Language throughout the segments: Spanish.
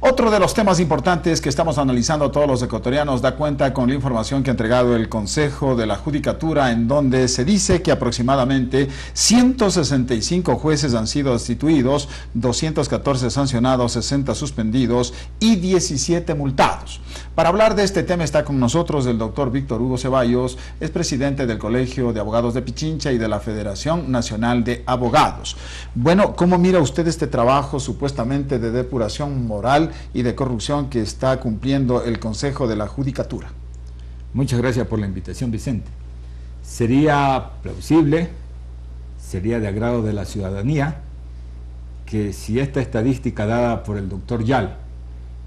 Otro de los temas importantes que estamos analizando todos los ecuatorianos da cuenta con la información que ha entregado el Consejo de la Judicatura, en donde se dice que aproximadamente 165 jueces han sido destituidos, 214 sancionados, 60 suspendidos y 17 multados. Para hablar de este tema está con nosotros el doctor Víctor Hugo Ceballos, es presidente del Colegio de Abogados de Pichincha y de la Federación Nacional de Abogados. Bueno, ¿cómo mira usted este trabajo supuestamente de depuración moral y de corrupción que está cumpliendo el Consejo de la Judicatura? Muchas gracias por la invitación, Vicente. Sería plausible, sería de agrado de la ciudadanía que si esta estadística dada por el doctor Yal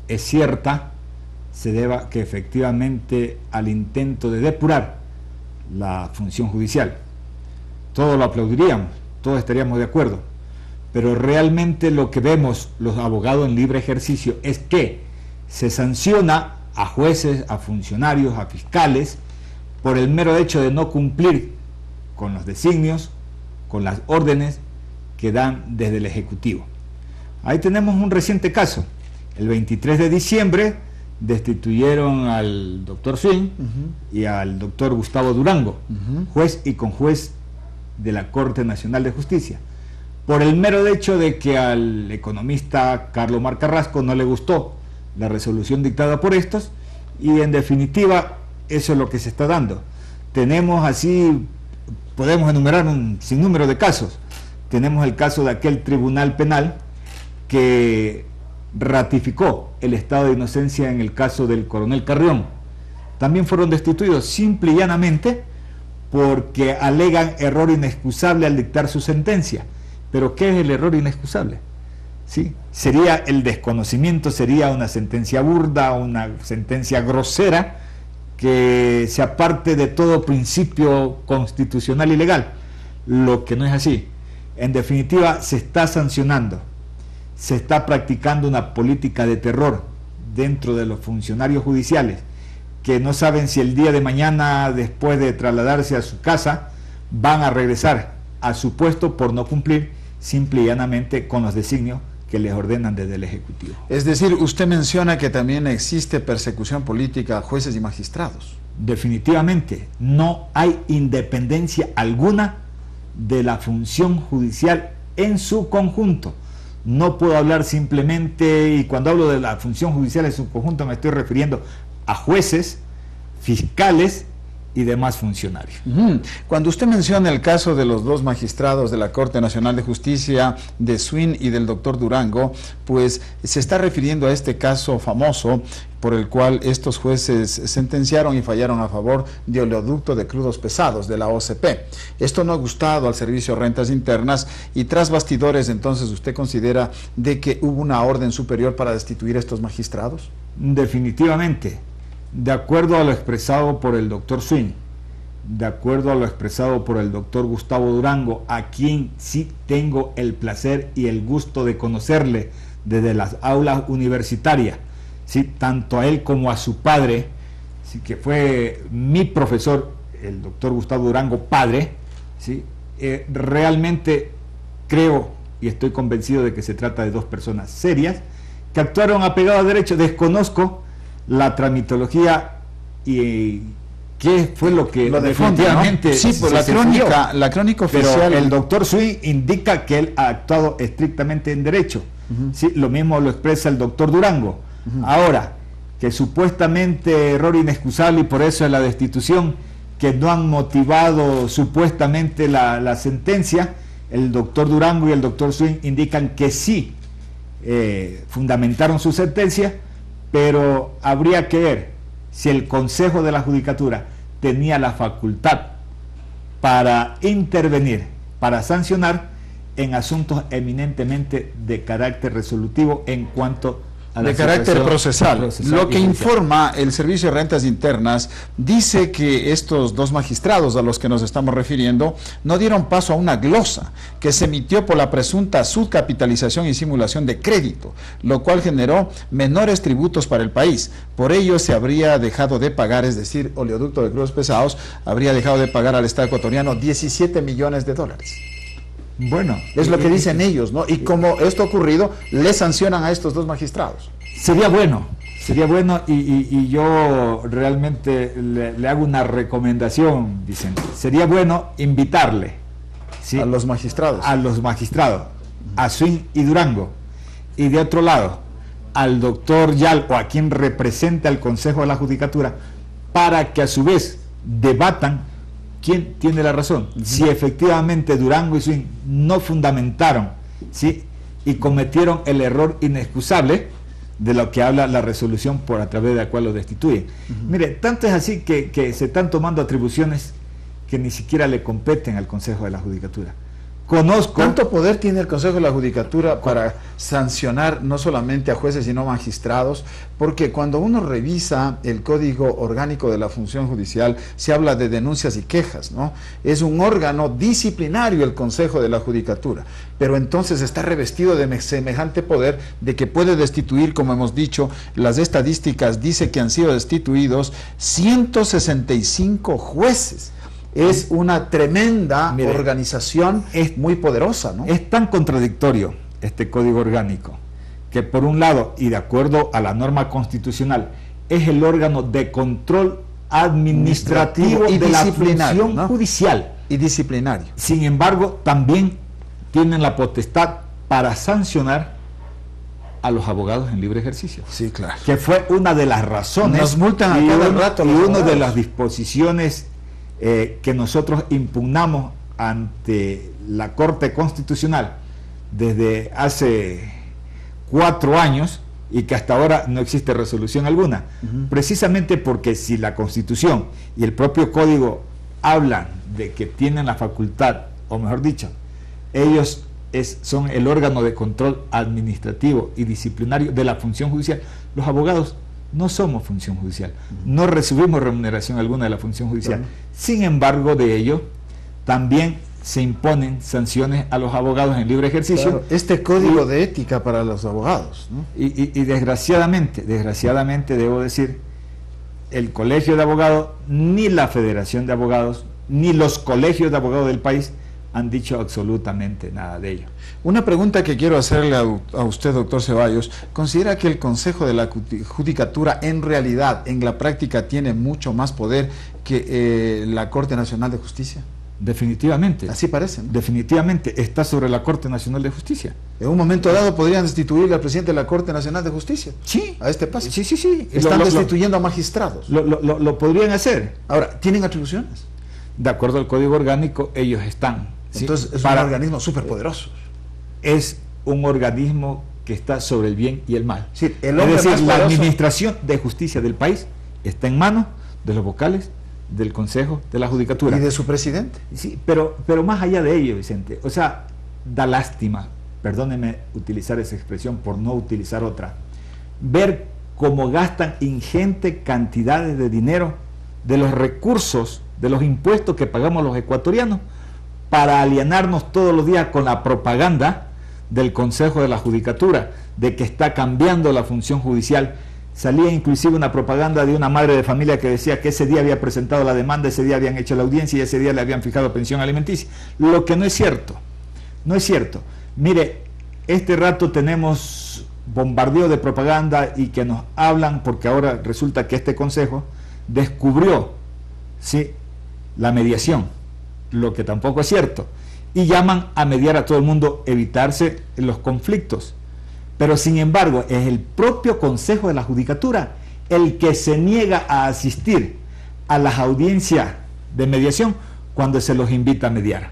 es cierta, se deba que efectivamente al intento de depurar la función judicial. Todos lo aplaudiríamos, todos estaríamos de acuerdo, pero realmente lo que vemos los abogados en libre ejercicio es que se sanciona a jueces, a funcionarios, a fiscales, por el mero hecho de no cumplir con los designios, con las órdenes que dan desde el Ejecutivo. Ahí tenemos un reciente caso. El 23 de diciembre destituyeron al doctor Swing y al doctor Gustavo Durango, juez y conjuez de la Corte Nacional de Justicia, por el mero hecho de que al economista Carlos Mar Carrasco no le gustó la resolución dictada por estos, y en definitiva eso es lo que se está dando. Tenemos así, podemos enumerar un sinnúmero de casos. Tenemos el caso de aquel tribunal penal que ratificó el estado de inocencia en el caso del coronel Carrión. También fueron destituidos simple y llanamente porque alegan error inexcusable al dictar su sentencia. Pero ¿qué es el error inexcusable? ¿Sí? Sería el desconocimiento, sería una sentencia burda, una sentencia grosera que se aparte de todo principio constitucional y legal, lo que no es así. En definitiva, se está sancionando, se está practicando una política de terror dentro de los funcionarios judiciales que no saben si el día de mañana, después de trasladarse a su casa, van a regresar a su puesto por no cumplir simple y llanamente con los designios que les ordenan desde el Ejecutivo. Es decir, usted menciona que también existe persecución política a jueces y magistrados. Definitivamente, no hay independencia alguna de la función judicial en su conjunto. No puedo hablar simplemente, y cuando hablo de la función judicial en su conjunto me estoy refiriendo a jueces, fiscales y demás funcionarios. Cuando usted menciona el caso de los dos magistrados de la Corte Nacional de Justicia, de Swin y del doctor Durango, pues se está refiriendo a este caso famoso por el cual estos jueces sentenciaron y fallaron a favor de oleoducto de crudos pesados de la OCP. Esto no ha gustado al Servicio de Rentas Internas y tras bastidores, entonces, ¿usted considera de que hubo una orden superior para destituir a estos magistrados? Definitivamente. De acuerdo a lo expresado por el doctor Swing, de acuerdo a lo expresado por el doctor Gustavo Durango, a quien sí tengo el placer y el gusto de conocerle desde las aulas universitarias, ¿sí? Tanto a él como a su padre, ¿sí? Que fue mi profesor, el doctor Gustavo Durango, padre, ¿sí? Realmente creo y estoy convencido de que se trata de dos personas serias que actuaron apegado a derecho. Desconozco la tramitología y qué fue lo que definitivamente, ¿no? Sí, pues la crónica oficial. Pero el doctor Swing indica que él ha actuado estrictamente en derecho. Sí, lo mismo lo expresa el doctor Durango. Ahora, que supuestamente error inexcusable y por eso es la destitución, que no han motivado supuestamente la sentencia, el doctor Durango y el doctor Swing indican que sí fundamentaron su sentencia, pero habría que ver si el Consejo de la Judicatura tenía la facultad para intervenir, para sancionar en asuntos eminentemente de carácter resolutivo en cuanto a la de carácter procesal. Lo que informa el Servicio de Rentas Internas dice que estos dos magistrados a los que nos estamos refiriendo no dieron paso a una glosa que se emitió por la presunta subcapitalización y simulación de crédito, lo cual generó menores tributos para el país. Por ello se habría dejado de pagar, es decir, Oleoducto de Crudos Pesados habría dejado de pagar al Estado ecuatoriano 17 millones de dólares. Bueno, es lo que dicen ellos, ¿no? Y como esto ha ocurrido, le sancionan a estos dos magistrados. Sería bueno y yo realmente le hago una recomendación, Vicente. Sería bueno invitarle, ¿sí?, a los magistrados, a Swing y Durango, y de otro lado al doctor Yal o a quien represente al Consejo de la Judicatura, para que a su vez debatan quién tiene la razón, si efectivamente Durango y Swing no fundamentaron, ¿sí?, y cometieron el error inexcusable de lo que habla la resolución por a través de la cual lo destituyen. Mire, tanto es así que se están tomando atribuciones que ni siquiera le competen al Consejo de la Judicatura. ¿Cuánto poder tiene el Consejo de la Judicatura para sancionar no solamente a jueces sino a magistrados? Porque cuando uno revisa el Código Orgánico de la Función Judicial, se habla de denuncias y quejas, ¿no? Es un órgano disciplinario el Consejo de la Judicatura, pero entonces está revestido de semejante poder de que puede destituir, como hemos dicho, las estadísticas dice que han sido destituidos 165 jueces. Es una tremenda organización, es muy poderosa, ¿no? Es tan contradictorio este código orgánico que por un lado, y de acuerdo a la norma constitucional, es el órgano de control administrativo y de la función, ¿no?, judicial y disciplinario. Sin embargo, también tienen la potestad para sancionar a los abogados en libre ejercicio. Sí, claro. Que fue una de las razones. Nos multan a cada rato. Y una de las disposiciones que nosotros impugnamos ante la Corte Constitucional desde hace 4 años y que hasta ahora no existe resolución alguna, precisamente porque si la Constitución y el propio Código hablan de que tienen la facultad, o mejor dicho, ellos son el órgano de control administrativo y disciplinario de la función judicial, los abogados no somos función judicial, no recibimos remuneración alguna de la función judicial. Sin embargo, de ello, también se imponen sanciones a los abogados en libre ejercicio. Claro, este código de ética para los abogados, ¿no? Y desgraciadamente debo decir, el Colegio de Abogados, ni la Federación de Abogados, ni los colegios de abogados del país han dicho absolutamente nada de ello. Una pregunta que quiero hacerle a usted, doctor Ceballos. ¿Considera que el Consejo de la Judicatura en realidad, en la práctica, tiene mucho más poder que la Corte Nacional de Justicia? Definitivamente. Así parece, ¿no? Definitivamente está sobre la Corte Nacional de Justicia. En un momento dado podrían destituir al presidente de la Corte Nacional de Justicia. Sí. A este paso. Sí. Están destituyendo a magistrados. Lo podrían hacer. Ahora, ¿tienen atribuciones? De acuerdo al Código Orgánico, ellos están. Entonces, es un organismo superpoderoso. Es un organismo que está sobre el bien y el mal. Sí, es decir, la administración de justicia del país está en manos de los vocales del Consejo de la Judicatura. Y de su presidente. Sí, pero más allá de ello, Vicente, o sea, da lástima, perdóneme utilizar esa expresión por no utilizar otra, ver cómo gastan ingentes cantidades de dinero de los recursos, de los impuestos que pagamos los ecuatorianos, para alienarnos todos los días con la propaganda del Consejo de la Judicatura, de que está cambiando la función judicial. Salía inclusive una propaganda de una madre de familia que decía que ese día había presentado la demanda, ese día habían hecho la audiencia y ese día le habían fijado pensión alimenticia, lo que no es cierto, no es cierto. Mire, este rato tenemos bombardeo de propaganda y que nos hablan, porque ahora resulta que este Consejo descubrió, ¿sí?, la mediación, lo que tampoco es cierto, y llaman a mediar a todo el mundo, evitarse los conflictos. Pero sin embargo, es el propio Consejo de la Judicatura el que se niega a asistir a las audiencias de mediación cuando se los invita a mediar.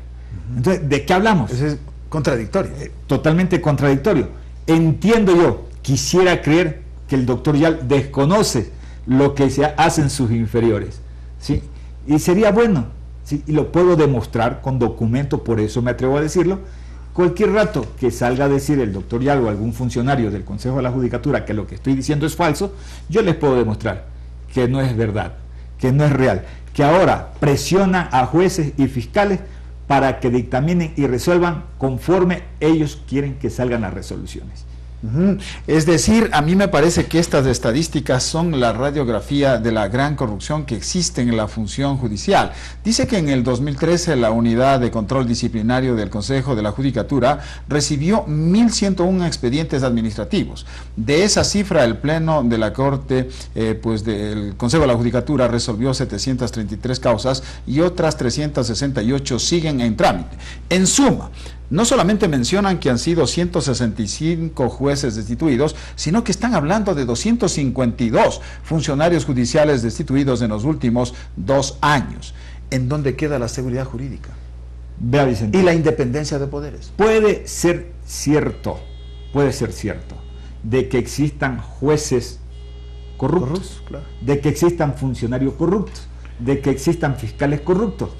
Entonces, ¿de qué hablamos? Eso es contradictorio. Totalmente contradictorio. Entiendo yo, quisiera creer que el doctor Yal desconoce lo que se hacen sus inferiores, ¿sí? Y sería bueno, ¿sí?, y lo puedo demostrar con documentos, por eso me atrevo a decirlo. Cualquier rato que salga a decir el doctor Yal o algún funcionario del Consejo de la Judicatura que lo que estoy diciendo es falso, yo les puedo demostrar que no es verdad, que no es real, que ahora presionan a jueces y fiscales para que dictaminen y resuelvan conforme ellos quieren que salgan las resoluciones. Es decir, a mí me parece que estas estadísticas son la radiografía de la gran corrupción que existe en la función judicial. Dice que en el 2013 la Unidad de Control Disciplinario del Consejo de la Judicatura recibió 1.101 expedientes administrativos. De esa cifra, el Pleno de la Corte, pues del Consejo de la Judicatura resolvió 733 causas y otras 368 siguen en trámite. En suma, no solamente mencionan que han sido 165 jueces destituidos, sino que están hablando de 252 funcionarios judiciales destituidos en los últimos 2 años. ¿En dónde queda la seguridad jurídica? Vea, Vicente. Y la independencia de poderes. Puede ser cierto, de que existan jueces corruptos, Claro. de que existan funcionarios corruptos, de que existan fiscales corruptos,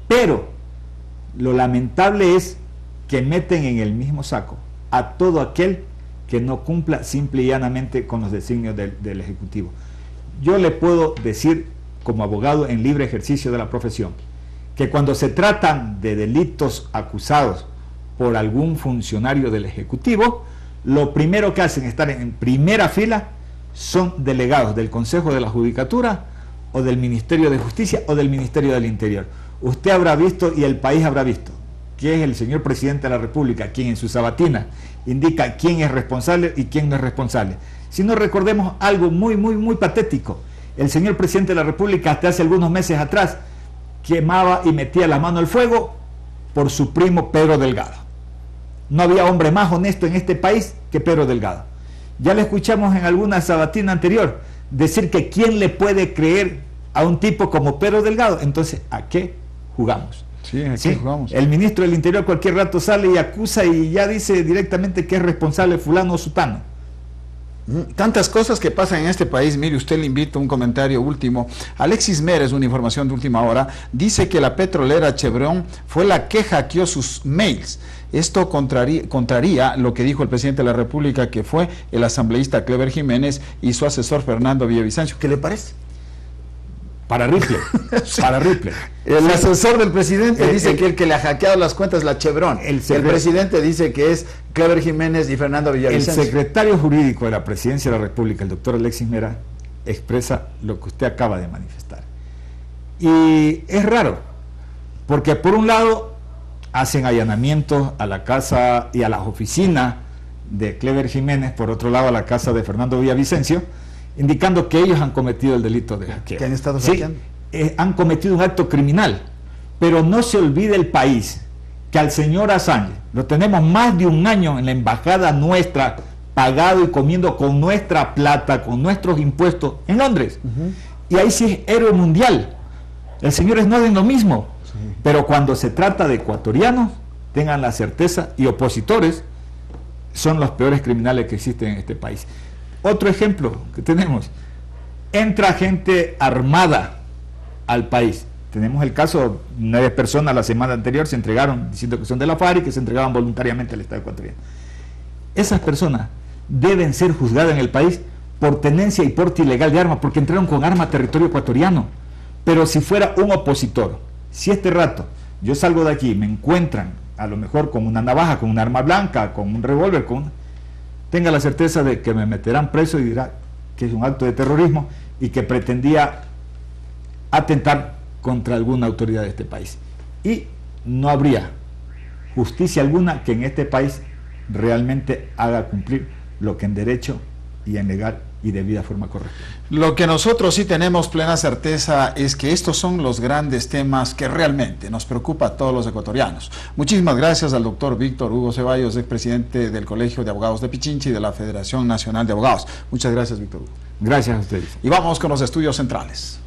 pero lo lamentable es que meten en el mismo saco a todo aquel que no cumpla simple y llanamente con los designios del Ejecutivo. Yo le puedo decir, como abogado en libre ejercicio de la profesión, que cuando se tratan de delitos acusados por algún funcionario del Ejecutivo, lo primero que hacen estar en primera fila son delegados del Consejo de la Judicatura o del Ministerio de Justicia o del Ministerio del Interior. Usted habrá visto y el país habrá visto que es el señor presidente de la República quien en su sabatina indica quién es responsable y quién no es responsable. Si no, recordemos algo muy patético. El señor presidente de la República hasta hace algunos meses atrás quemaba y metía la mano al fuego por su primo Pedro Delgado. No había hombre más honesto en este país que Pedro Delgado. Ya le escuchamos en alguna sabatina anterior decir que quién le puede creer a un tipo como Pedro Delgado. Entonces, ¿a qué jugamos? Sí, aquí jugamos. El ministro del Interior cualquier rato sale y acusa y ya dice directamente que es responsable fulano o sutano. Tantas cosas que pasan en este país. Mire, usted le invito a un comentario último. Alexis Mérez, una información de última hora, dice que la petrolera Chevron fue la que hackeó sus mails. Esto contraría lo que dijo el presidente de la República, que fue el asambleísta Clever Jiménez y su asesor Fernando Villavicencio. ¿Qué le parece? Para Ripley, Sí. para Ripley. El asesor del presidente dice que el que le ha hackeado las cuentas es la Chevron. El presidente dice que es Clever Jiménez y Fernando Villavicencio. El secretario jurídico de la Presidencia de la República, el doctor Alexis Mera, expresa lo que usted acaba de manifestar. Y es raro, porque por un lado hacen allanamientos a la casa y a las oficinas de Clever Jiménez, por otro lado a la casa de Fernando Villavicencio, indicando que ellos han cometido el delito de hackeo. ¿Que han estado hackeando? Sí, han cometido un acto criminal, pero no se olvide el país que al señor Assange lo tenemos más de un año en la embajada nuestra, pagado y comiendo con nuestra plata, con nuestros impuestos en Londres. Y ahí sí es héroe mundial. El señor Snowden lo mismo. Sí. Pero cuando se trata de ecuatorianos, tengan la certeza, y opositores son los peores criminales que existen en este país. Otro ejemplo que tenemos, entra gente armada al país. Tenemos el caso, 9 personas la semana anterior se entregaron diciendo que son de la FARC y que se entregaban voluntariamente al Estado ecuatoriano. Esas personas deben ser juzgadas en el país por tenencia y porte ilegal de armas, porque entraron con arma a territorio ecuatoriano. Pero si fuera un opositor, si este rato yo salgo de aquí, me encuentran a lo mejor con una navaja, con un arma blanca, con un revólver, tenga la certeza de que me meterán preso y dirá que es un acto de terrorismo y que pretendía atentar contra alguna autoridad de este país. Y no habría justicia alguna que en este país realmente haga cumplir lo que en derecho y en legal y debida forma correcta. Lo que nosotros sí tenemos plena certeza es que estos son los grandes temas que realmente nos preocupa a todos los ecuatorianos. Muchísimas gracias al doctor Víctor Hugo Ceballos, expresidente del Colegio de Abogados de Pichincha y de la Federación Nacional de Abogados. Muchas gracias, Víctor Hugo. Gracias a ustedes. Y vamos con los estudios centrales.